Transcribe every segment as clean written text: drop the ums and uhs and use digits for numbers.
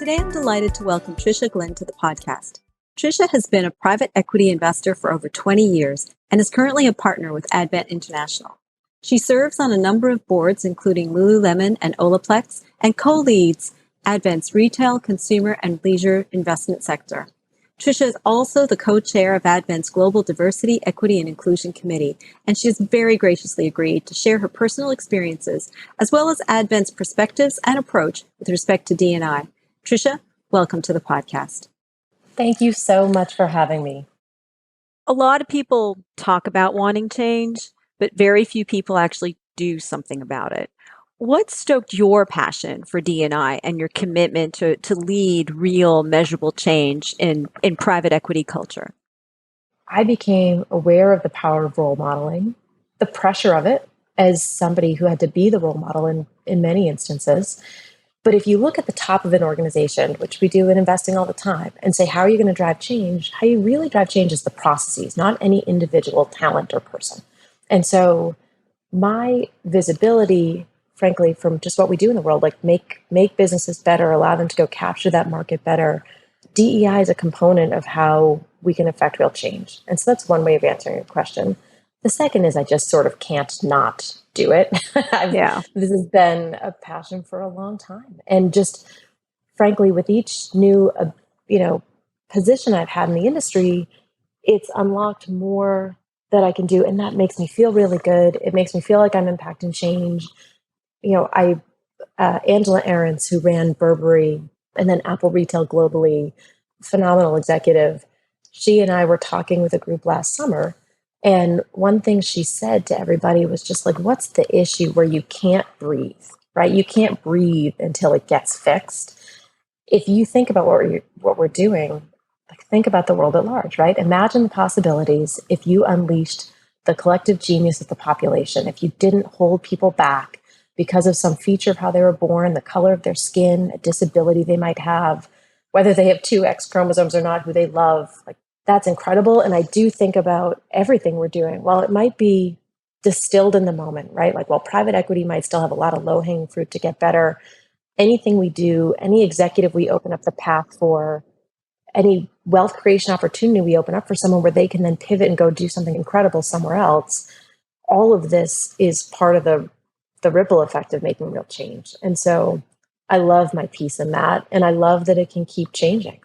Today, I'm delighted to welcome Trisha Glynn to the podcast. Trisha has been a private equity investor for over 20 years and is currently a partner with Advent International. She serves on a number of boards, including Lululemon and Olaplex, and co-leads Advent's retail, consumer, and leisure investment sector. Trisha is also the co-chair of Advent's Global Diversity, Equity, and Inclusion Committee, and she has very graciously agreed to share her personal experiences, as well as Advent's perspectives and approach with respect to D&I. Trisha, welcome to the podcast. Thank you so much for having me. A lot of people talk about wanting change, but very few people actually do something about it. What stoked your passion for D&I and your commitment to lead real measurable change in private equity culture? I became aware of the power of role modeling, the pressure of it as somebody who had to be the role model in many instances. But if you look at the top of an organization, which we do in investing all the time, and say, how are you going to drive change? How you really drive change is the processes, not any individual talent or person. And so my visibility, frankly, from just what we do in the world, like make businesses better, allow them to go capture that market better. DEI is a component of how we can affect real change. And so that's one way of answering your question. The second is I just sort of can't not do it. This has been a passion for a long time. And just frankly, with each new, position I've had in the industry, it's unlocked more that I can do. And that makes me feel really good. It makes me feel like I'm impacting change. Angela Ahrens, who ran Burberry and then Apple Retail globally, phenomenal executive. She and I were talking with a group last summer. And one thing she said to everybody was just like, what's the issue where you can't breathe, right? You can't breathe until it gets fixed. If you think about what we're doing, like think about the world at large, right? Imagine the possibilities if you unleashed the collective genius of the population, if you didn't hold people back because of some feature of how they were born, the color of their skin, a disability they might have, whether they have two X chromosomes or not, who they love, like that's incredible. And I do think about everything we're doing. While it might be distilled in the moment, right? Like while private equity might still have a lot of low-hanging fruit to get better, anything we do, any executive we open up the path for, any wealth creation opportunity we open up for someone where they can then pivot and go do something incredible somewhere else, all of this is part of the ripple effect of making real change. And so I love my piece in that. And I love that it can keep changing.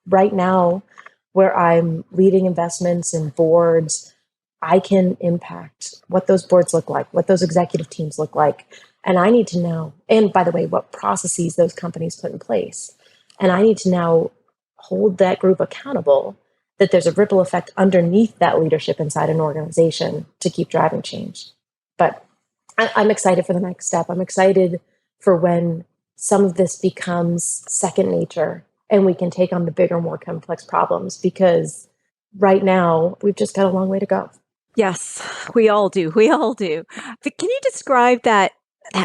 Right now, where I'm leading investments and boards, I can impact what those boards look like, what those executive teams look like. And I need to know, and by the way, what processes those companies put in place. And I need to now hold that group accountable that there's a ripple effect underneath that leadership inside an organization to keep driving change. But I'm excited for the next step. I'm excited for when some of this becomes second nature and we can take on the bigger, more complex problems, because right now we've just got a long way to go. Yes, we all do. We all do. But can you describe that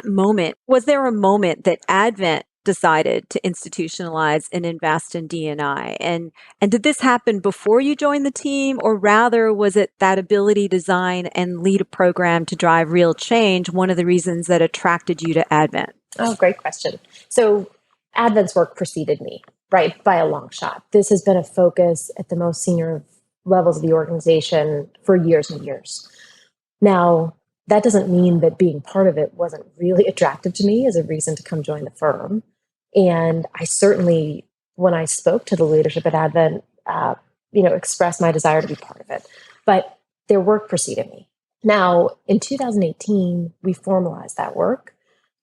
moment? Was there a moment that Advent decided to institutionalize and invest in D&I? And did this happen before you joined the team, or rather was it that ability to design and lead a program to drive real change one of the reasons that attracted you to Advent? Oh, great question. So Advent's work preceded me, right, by a long shot. This has been a focus at the most senior levels of the organization for years and years. Now, that doesn't mean that being part of it wasn't really attractive to me as a reason to come join the firm. And I certainly, when I spoke to the leadership at Advent, expressed my desire to be part of it. But their work preceded me. Now, in 2018, we formalized that work.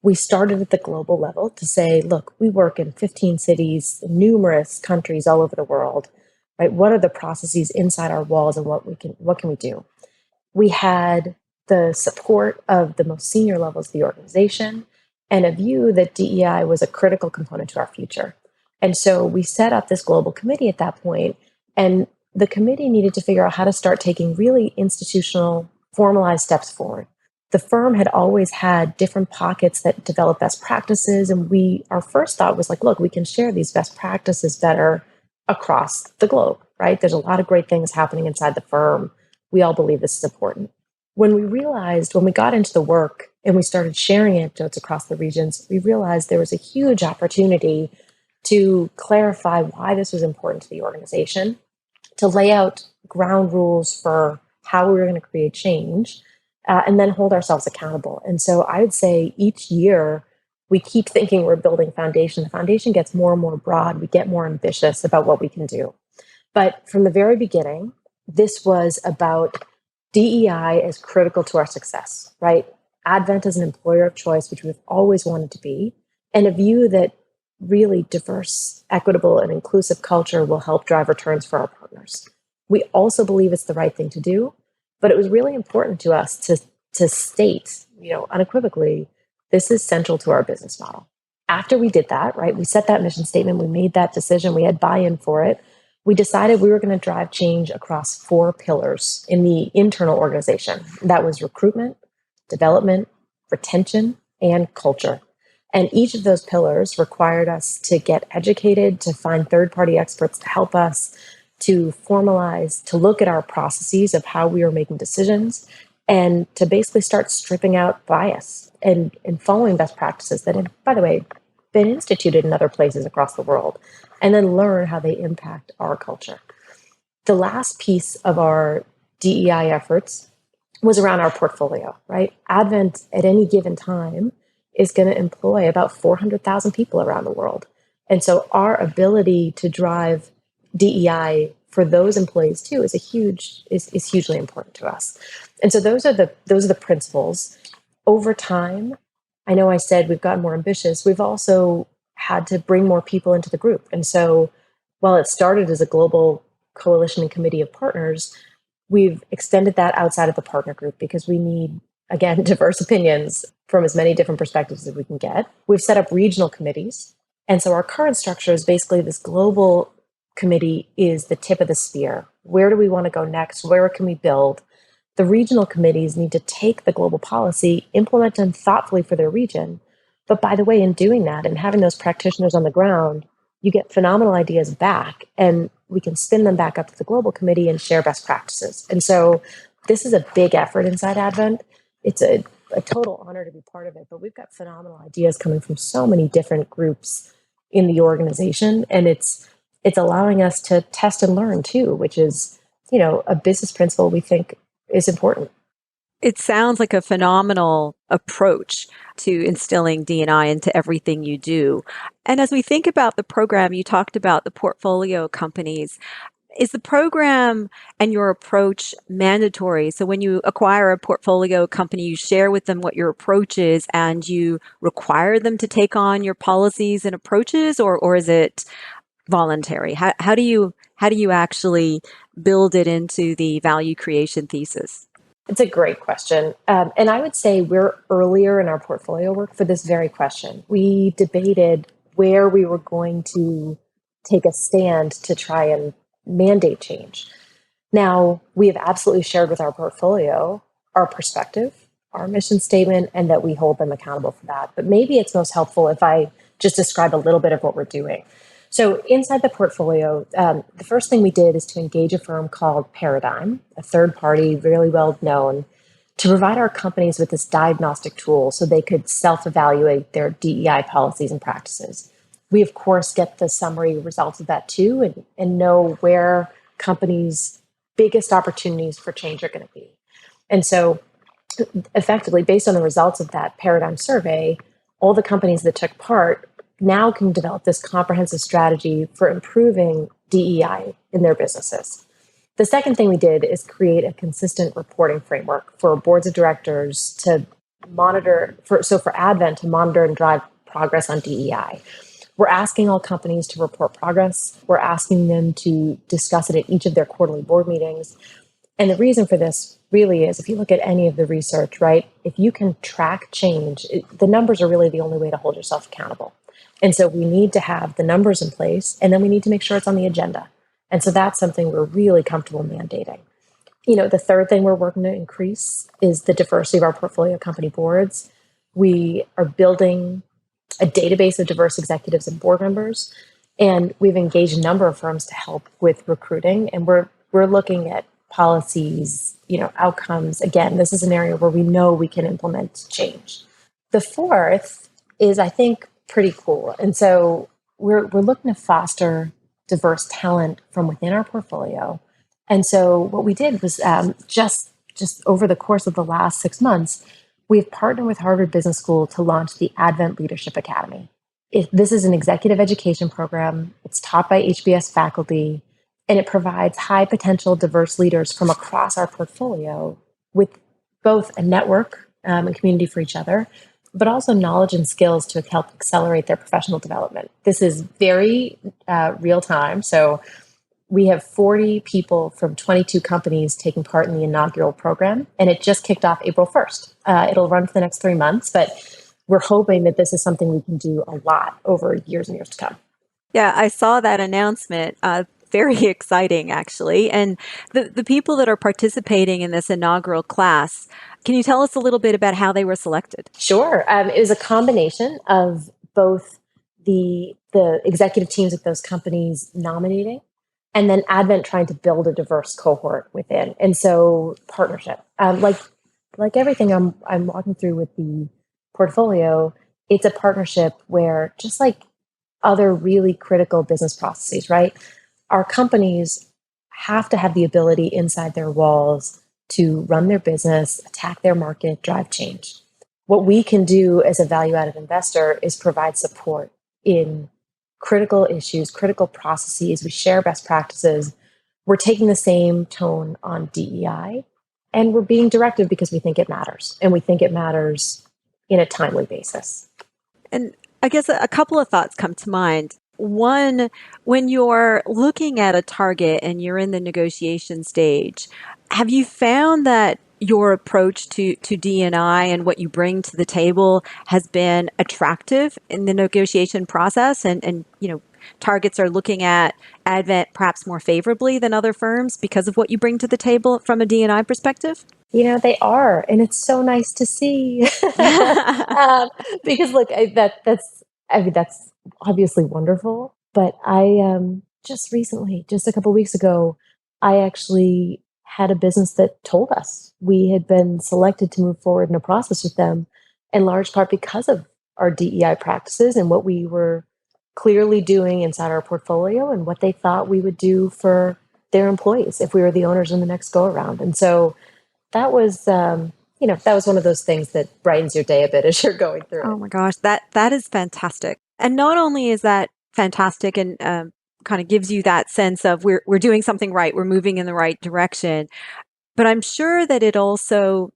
We started at the global level to say, look, we work in 15 cities, numerous countries all over the world, right? What are the processes inside our walls and what can we do? We had the support of the most senior levels of the organization and a view that DEI was a critical component to our future. And so we set up this global committee at that point, and the committee needed to figure out how to start taking really institutional, formalized steps forward. The firm had always had different pockets that develop best practices. And our first thought was like, look, we can share these best practices better across the globe, right? There's a lot of great things happening inside the firm. We all believe this is important. When we got into the work and we started sharing anecdotes across the regions, we realized there was a huge opportunity to clarify why this was important to the organization, to lay out ground rules for how we were going to create change, and then hold ourselves accountable. And so I would say each year we keep thinking we're building foundation. The foundation gets more and more broad. We get more ambitious about what we can do. But from the very beginning, this was about DEI as critical to our success, right? Advent as an employer of choice, which we've always wanted to be, and a view that really diverse, equitable, and inclusive culture will help drive returns for our partners. We also believe it's the right thing to do, but it was really important to us to state, unequivocally, this is central to our business model. After we did that, right, we set that mission statement, we made that decision, we had buy-in for it. We decided we were going to drive change across 4 pillars in the internal organization. That was recruitment, development, retention, and culture. And each of those pillars required us to get educated, to find third-party experts to help us, to formalize, to look at our processes of how we were making decisions, and to basically start stripping out bias and following best practices that have, by the way, been instituted in other places across the world, and then learn how they impact our culture. The last piece of our DEI efforts was around our portfolio, right? Advent at any given time is going to employ about 400,000 people around the world. And so our ability to drive DEI for those employees too is hugely important to us. And so those are the principles. Over time, I know I said we've gotten more ambitious. We've also had to bring more people into the group. And so while it started as a global coalition and committee of partners, we've extended that outside of the partner group because we need, again, diverse opinions from as many different perspectives as we can get. We've set up regional committees. And so our current structure is basically this global committee is the tip of the spear. Where do we want to go next? Where can we build? The regional committees need to take the global policy, implement them thoughtfully for their region. But by the way, in doing that and having those practitioners on the ground, you get phenomenal ideas back and we can spin them back up to the global committee and share best practices. And so this is a big effort inside Advent. It's a total honor to be part of it, but we've got phenomenal ideas coming from so many different groups in the organization. And it's allowing us to test and learn too, which is, a business principle we think is important. It sounds like a phenomenal approach to instilling D&I into everything you do. And as we think about the program, you talked about the portfolio companies. Is the program and your approach mandatory? So when you acquire a portfolio company, you share with them what your approach is and you require them to take on your policies and approaches, or is it voluntary? How do you actually build it into the value creation thesis? It's a great question. And I would say we're earlier in our portfolio work for this very question. We debated where we were going to take a stand to try and mandate change. Now, we have absolutely shared with our portfolio our perspective, our mission statement, and that we hold them accountable for that. But maybe it's most helpful if I just describe a little bit of what we're doing. So inside the portfolio, the first thing we did is to engage a firm called Paradigm, a third party, really well known, to provide our companies with this diagnostic tool so they could self-evaluate their DEI policies and practices. We, of course, get the summary results of that too and know where companies' biggest opportunities for change are going to be. And so effectively, based on the results of that Paradigm survey, all the companies that took part now can develop this comprehensive strategy for improving DEI in their businesses. The second thing we did is create a consistent reporting framework for boards of directors to monitor, for Advent to monitor and drive progress on DEI. We're asking all companies to report progress. We're asking them to discuss it at each of their quarterly board meetings. And the reason for this really is, if you look at any of the research, right, if you can track change, the numbers are really the only way to hold yourself accountable. And so we need to have the numbers in place, and then we need to make sure it's on the agenda. And so that's something we're really comfortable mandating. The third thing we're working to increase is the diversity of our portfolio company boards. We are building a database of diverse executives and board members, and we've engaged a number of firms to help with recruiting. And we're looking at policies, outcomes. Again, this is an area where we know we can implement change. The fourth is, I think, pretty cool. And so we're looking to foster diverse talent from within our portfolio. And so what we did was just over the course of the last 6 months, we've partnered with Harvard Business School to launch the Advent Leadership Academy. This is an executive education program. It's taught by HBS faculty, and it provides high potential diverse leaders from across our portfolio with both a network and community for each other, but also knowledge and skills to help accelerate their professional development. This is very real time. So we have 40 people from 22 companies taking part in the inaugural program, and it just kicked off April 1st. It'll run for the next 3 months, but we're hoping that this is something we can do a lot over years and years to come. Yeah, I saw that announcement. Very exciting, actually. And the people that are participating in this inaugural class, can you tell us a little bit about how they were selected? Sure. It was a combination of both the executive teams at those companies nominating, and then Advent trying to build a diverse cohort within. And so partnership, like everything I'm walking through with the portfolio, it's a partnership where, just like other really critical business processes, right? Our companies have to have the ability inside their walls to run their business, attack their market, drive change. What we can do as a value-added investor is provide support in critical issues, critical processes. We share best practices. We're taking the same tone on DEI, and we're being directive because we think it matters, and we think it matters in a timely basis. And I guess a couple of thoughts come to mind. One, when you're looking at a target and you're in the negotiation stage, have you found that your approach to D&I and what you bring to the table has been attractive in the negotiation process? And targets are looking at Advent perhaps more favorably than other firms because of what you bring to the table from a D&I perspective? They are, and it's so nice to see. Because look, that's obviously wonderful. But I just recently, just a couple of weeks ago, I actually had a business that told us we had been selected to move forward in a process with them, in large part because of our DEI practices and what we were clearly doing inside our portfolio and what they thought we would do for their employees if we were the owners in the next go around. And so that was, that was one of those things that brightens your day a bit as you're going through it. Oh my gosh, that is fantastic. And not only is that fantastic and kind of gives you that sense of we're doing something right, we're moving in the right direction, but I'm sure that it also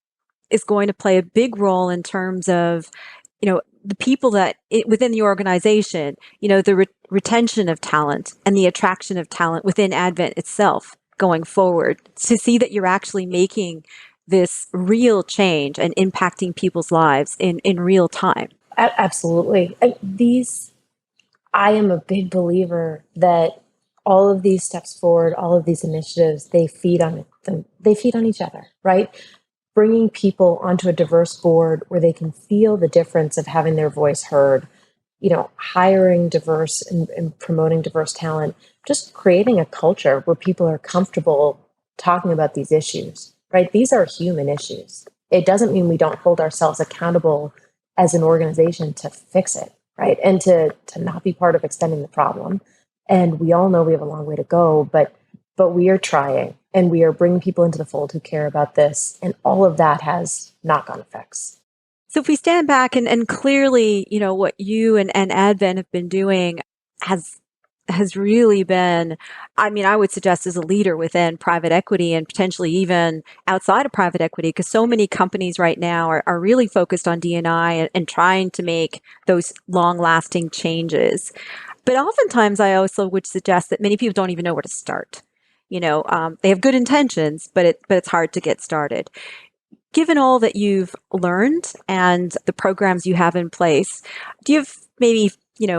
is going to play a big role in terms of, the people within the organization, the retention of talent and the attraction of talent within Advent itself going forward, to see that you're actually making this real change and impacting people's lives in real time. Absolutely. I am a big believer that all of these steps forward, all of these initiatives, they feed on each other, right? Bringing people onto a diverse board where they can feel the difference of having their voice heard, hiring diverse and promoting diverse talent, just creating a culture where people are comfortable talking about these issues, right? These are human issues. It doesn't mean we don't hold ourselves accountable as an organization to fix it, right? And to not be part of extending the problem. And we all know we have a long way to go, but we are trying, and we are bringing people into the fold who care about this. And all of that has knock-on effects. So if we stand back and clearly, what you and Advent have been doing has really been, I would suggest, as a leader within private equity and potentially even outside of private equity, because so many companies right now are really focused on D&I and trying to make those long-lasting changes. But oftentimes I also would suggest that many people don't even know where to start. They have good intentions, but it's hard to get started. Given all that you've learned and the programs you have in place, do you have maybe,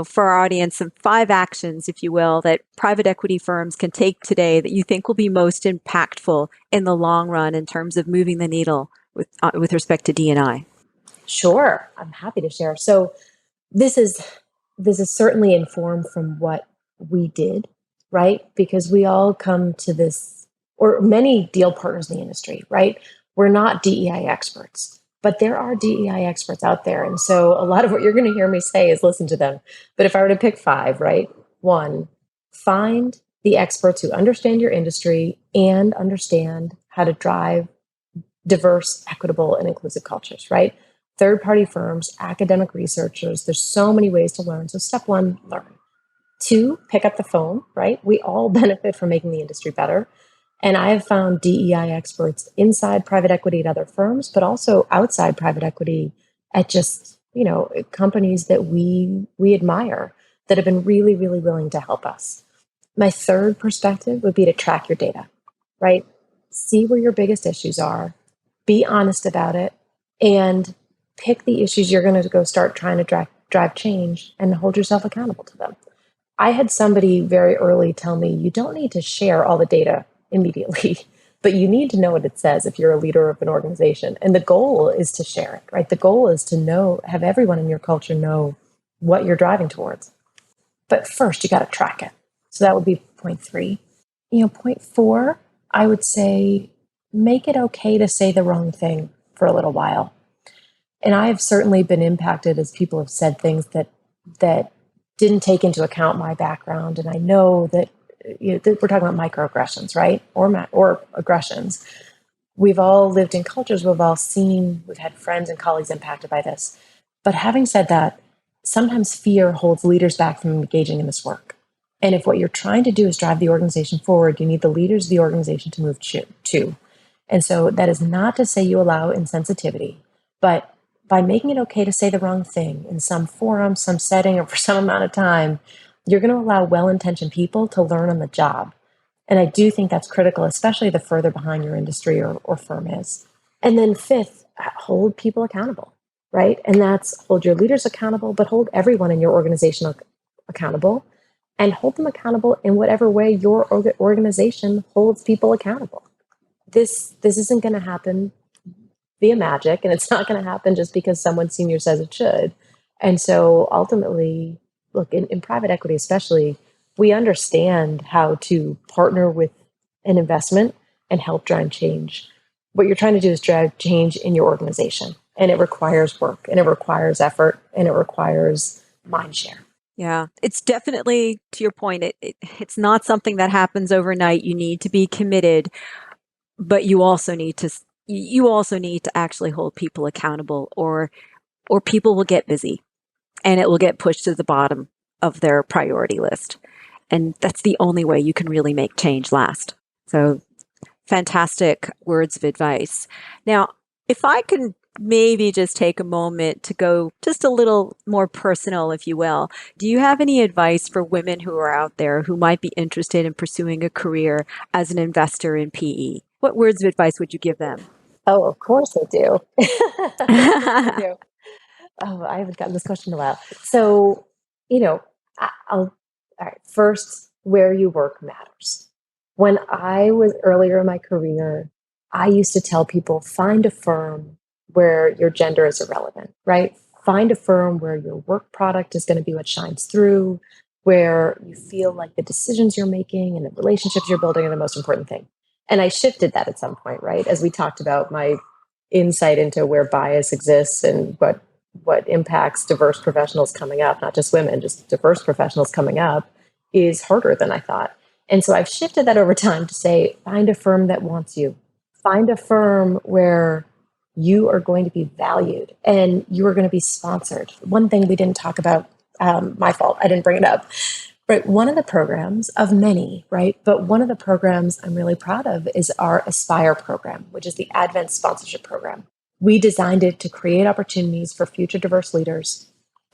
for our audience, some 5 actions, if you will, that private equity firms can take today that you think will be most impactful in the long run in terms of moving the needle with respect to D&I? Sure, I'm happy to share. So this is certainly informed from what we did, right? Because we all come to this, or many deal partners in the industry, right? We're not DEI experts. But there are DEI experts out there. And so a lot of what you're going to hear me say is listen to them. But if I were to pick five, right? One, find the experts who understand your industry and understand how to drive diverse, equitable, and inclusive cultures, right? Third-party firms, academic researchers, there's so many ways to learn. So step one, learn. Two, pick up the phone, right? We all benefit from making the industry better. And I have found DEI experts inside private equity at other firms, but also outside private equity at just, companies that we admire that have been really, really willing to help us. My third perspective would be to track your data, right? See where your biggest issues are, be honest about it, and pick the issues you're going to go start trying to drive change and hold yourself accountable to them. I had somebody very early tell me, you don't need to share all the data immediately, but you need to know what it says if you're a leader of an organization. And the goal is to share it, right? The goal is to have everyone in your culture know what you're driving towards. But first, you got to track it. So that would be point three. Point four, I would say, make it okay to say the wrong thing for a little while. And I have certainly been impacted as people have said things that didn't take into account my background. And I know that we're talking about microaggressions, right? Or aggressions. We've all lived in cultures, we've had friends and colleagues impacted by this. But having said that, sometimes fear holds leaders back from engaging in this work. And if what you're trying to do is drive the organization forward, you need the leaders of the organization to move too. And so that is not to say you allow insensitivity, but by making it okay to say the wrong thing in some forum, some setting, or for some amount of time, you're going to allow well-intentioned people to learn on the job. And I do think that's critical, especially the further behind your industry or firm is. And then fifth, hold people accountable, right? And that's hold your leaders accountable, but hold everyone in your organization accountable, and hold them accountable in whatever way your organization holds people accountable. This isn't going to happen via magic, and it's not going to happen just because someone senior says it should. And so ultimately, look, in private equity especially, we understand how to partner with an investment and help drive change. What you're trying to do is drive change in your organization, and it requires work, and it requires effort, and it requires mind share. Yeah, it's definitely, to your point, it's not something that happens overnight. You need to be committed, but you also need to actually hold people accountable, or people will get busy and it will get pushed to the bottom of their priority list. And that's the only way you can really make change last. So fantastic words of advice. Now, if I can maybe just take a moment to go just a little more personal, if you will, do you have any advice for women who are out there who might be interested in pursuing a career as an investor in PE? What words of advice would you give them? Oh, of course I do. I do. Oh, I haven't gotten this question in a while. So, all right. First, where you work matters. When I was earlier in my career, I used to tell people, find a firm where your gender is irrelevant, right? Find a firm where your work product is going to be what shines through, where you feel like the decisions you're making and the relationships you're building are the most important thing. And I shifted that at some point, right? As we talked about my insight into where bias exists and what impacts diverse professionals coming up, not just women, just diverse professionals coming up, is harder than I thought. And so I've shifted that over time to say, find a firm that wants you. Find a firm where you are going to be valued and you are going to be sponsored. One thing we didn't talk about, my fault, I didn't bring it up. Right, one of the programs of many, right? But one of the programs I'm really proud of is our Aspire program, which is the Advent sponsorship program. We designed it to create opportunities for future diverse leaders.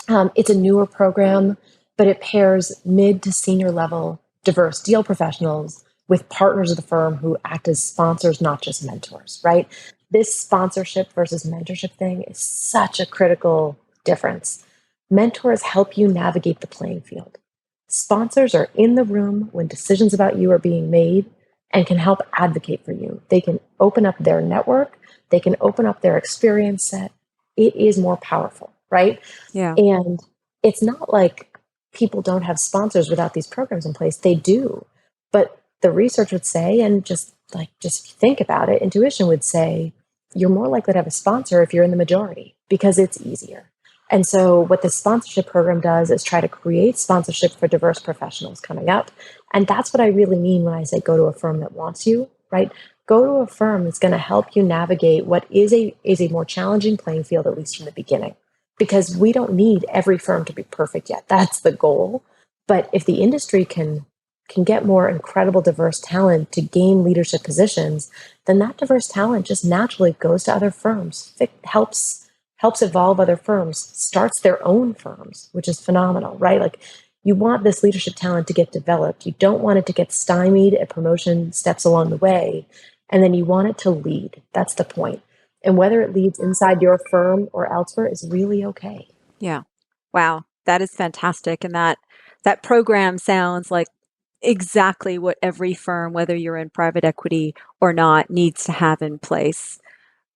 It's a newer program, but it pairs mid to senior level diverse deal professionals with partners of the firm who act as sponsors, not just mentors, right? This sponsorship versus mentorship thing is such a critical difference. Mentors help you navigate the playing field. Sponsors are in the room when decisions about you are being made and can help advocate for you. They can open up their network. They can open up their experience set. It is more powerful, right? Yeah. And it's not like people don't have sponsors without these programs in place. They do. But the research would say, and just think about it, intuition would say, you're more likely to have a sponsor if you're in the majority because it's easier. And so what the sponsorship program does is try to create sponsorship for diverse professionals coming up. And that's what I really mean when I say go to a firm that wants you, right? Go to a firm that's going to help you navigate what is a more challenging playing field, at least from the beginning, because we don't need every firm to be perfect yet. That's the goal. But if the industry can get more incredible diverse talent to gain leadership positions, then that diverse talent just naturally goes to other firms. It helps evolve other firms, starts their own firms, which is phenomenal, right? Like, you want this leadership talent to get developed. You don't want it to get stymied at promotion steps along the way. And then you want it to lead. That's the point. And whether it leads inside your firm or elsewhere is really okay. Yeah. Wow. That is fantastic. And that program sounds like exactly what every firm, whether you're in private equity or not, needs to have in place.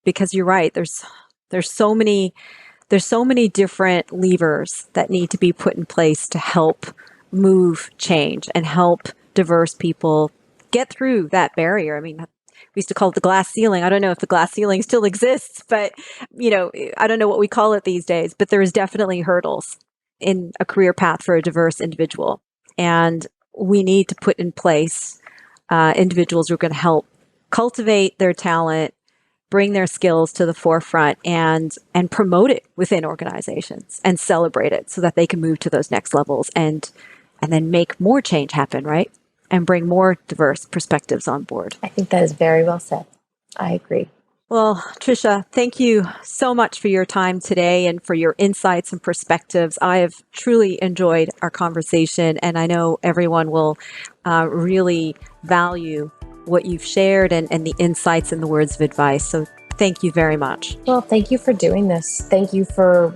Because you're right, there's so many different levers that need to be put in place to help move change and help diverse people get through that barrier. I mean, we used to call it the glass ceiling. I don't know if the glass ceiling still exists, but I don't know what we call it these days, but there is definitely hurdles in a career path for a diverse individual. And we need to put in place individuals who are going to help cultivate their talent, bring their skills to the forefront, and promote it within organizations and celebrate it so that they can move to those next levels and then make more change happen, right? And bring more diverse perspectives on board. I think that is very well said. I agree. Well, Tricia, thank you so much for your time today and for your insights and perspectives. I have truly enjoyed our conversation, and I know everyone will really value what you've shared and the insights and the words of advice. So thank you very much. Well, thank you for doing this. Thank you for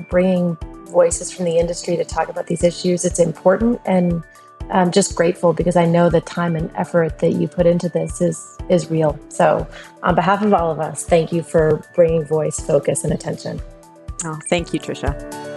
bringing voices from the industry to talk about these issues. It's important, and I'm just grateful because I know the time and effort that you put into this is real. So on behalf of all of us, thank you for bringing voice, focus, and attention. Oh, thank you, Tricia.